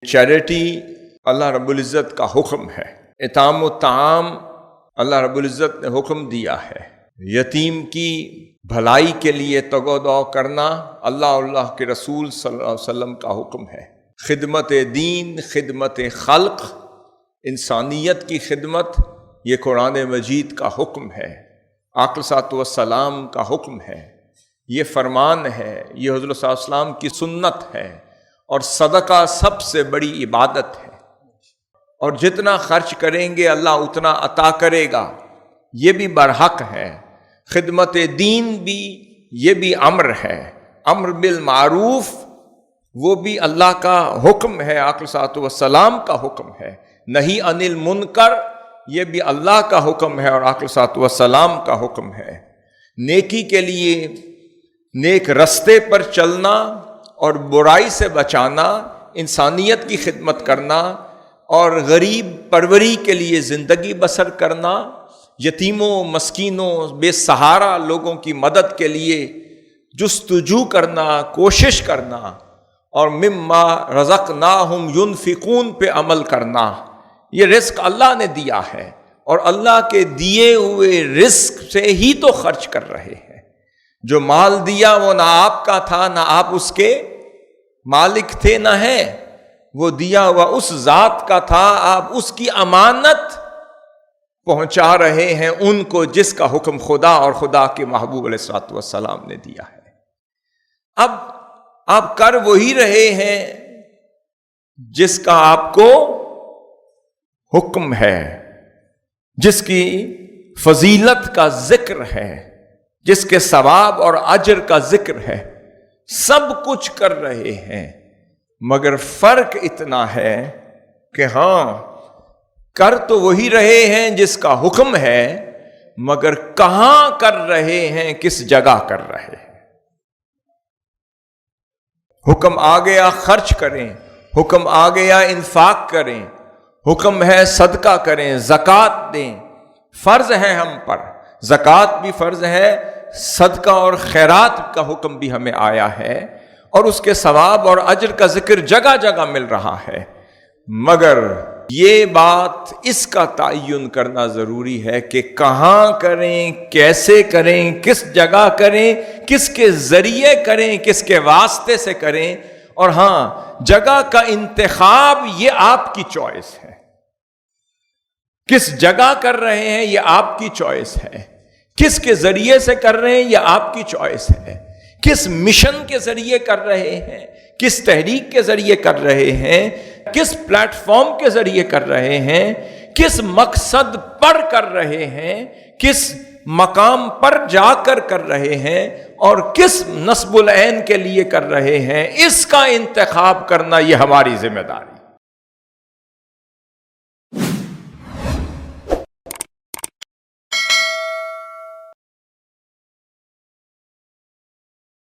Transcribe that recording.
Charity اللہ رب العزت کا حکم ہے، اطعام الطعام اللہ رب العزت نے حکم دیا ہے، یتیم کی بھلائی کے لیے تگ و دو کرنا اللہ کے رسول صلی اللہ علیہ وسلم کا حکم ہے، خدمت دین، خدمت خلق، انسانیت کی خدمت، یہ قرآن مجید کا حکم ہے، آقا صلی اللہ علیہ وسلم کا حکم ہے، یہ فرمان ہے، یہ حضرت صلی اللہ علیہ وسلم کی سنت ہے، اور صدقہ سب سے بڑی عبادت ہے، اور جتنا خرچ کریں گے اللہ اتنا عطا کرے گا، یہ بھی برحق ہے۔ خدمت دین بھی، یہ بھی امر ہے، امر بالمعروف وہ بھی اللہ کا حکم ہے، آقا صلی اللہ علیہ وسلم کا حکم ہے، نہی عن المنکر یہ بھی اللہ کا حکم ہے اور آقا صلی اللہ علیہ وسلم کا حکم ہے۔ نیکی کے لیے نیک رستے پر چلنا اور برائی سے بچانا، انسانیت کی خدمت کرنا اور غریب پروری کے لیے زندگی بسر کرنا، یتیموں، مسکینوں، بے سہارا لوگوں کی مدد کے لیے جستجو کرنا، کوشش کرنا، اور مما رزقناہم ينفقون پہ عمل کرنا، یہ رزق اللہ نے دیا ہے اور اللہ کے دیے ہوئے رزق سے ہی تو خرچ کر رہے ہیں۔ جو مال دیا وہ نہ آپ کا تھا، نہ آپ اس کے مالک تھے، نہ ہے، وہ دیا ہوا اس ذات کا تھا، آپ اس کی امانت پہنچا رہے ہیں ان کو جس کا حکم خدا اور خدا کے محبوب علیہ الصلوۃ والسلام نے دیا ہے۔ اب آپ کر وہی رہے ہیں جس کا آپ کو حکم ہے، جس کی فضیلت کا ذکر ہے، جس کے ثواب اور اجر کا ذکر ہے، سب کچھ کر رہے ہیں، مگر فرق اتنا ہے کہ ہاں کر تو وہی رہے ہیں جس کا حکم ہے، مگر کہاں کر رہے ہیں، کس جگہ کر رہے ہیں۔ حکم آ گیا خرچ کریں، حکم آ گیا انفاق کریں، حکم ہے صدقہ کریں، زکوٰۃ دیں، فرض ہے ہم پر، زکوٰۃ بھی فرض ہے، صدقہ اور خیرات کا حکم بھی ہمیں آیا ہے، اور اس کے ثواب اور اجر کا ذکر جگہ جگہ مل رہا ہے، مگر یہ بات اس کا تعین کرنا ضروری ہے کہ کہاں کریں، کیسے کریں، کس جگہ کریں، کس کے ذریعے کریں، کس کے واسطے سے کریں، اور ہاں جگہ کا انتخاب یہ آپ کی چوائس ہے، کس جگہ کر رہے ہیں یہ آپ کی چوائس ہے، کس کے ذریعے سے کر رہے ہیں یہ آپ کی چوائس ہے، کس مشن کے ذریعے کر رہے ہیں، کس تحریک کے ذریعے کر رہے ہیں، کس پلیٹ فارم کے ذریعے کر رہے ہیں، کس مقصد پر کر رہے ہیں، کس مقام پر جا کر رہے ہیں، اور کس نصب العین کے لیے کر رہے ہیں، اس کا انتخاب کرنا یہ ہماری ذمہ داری ہے۔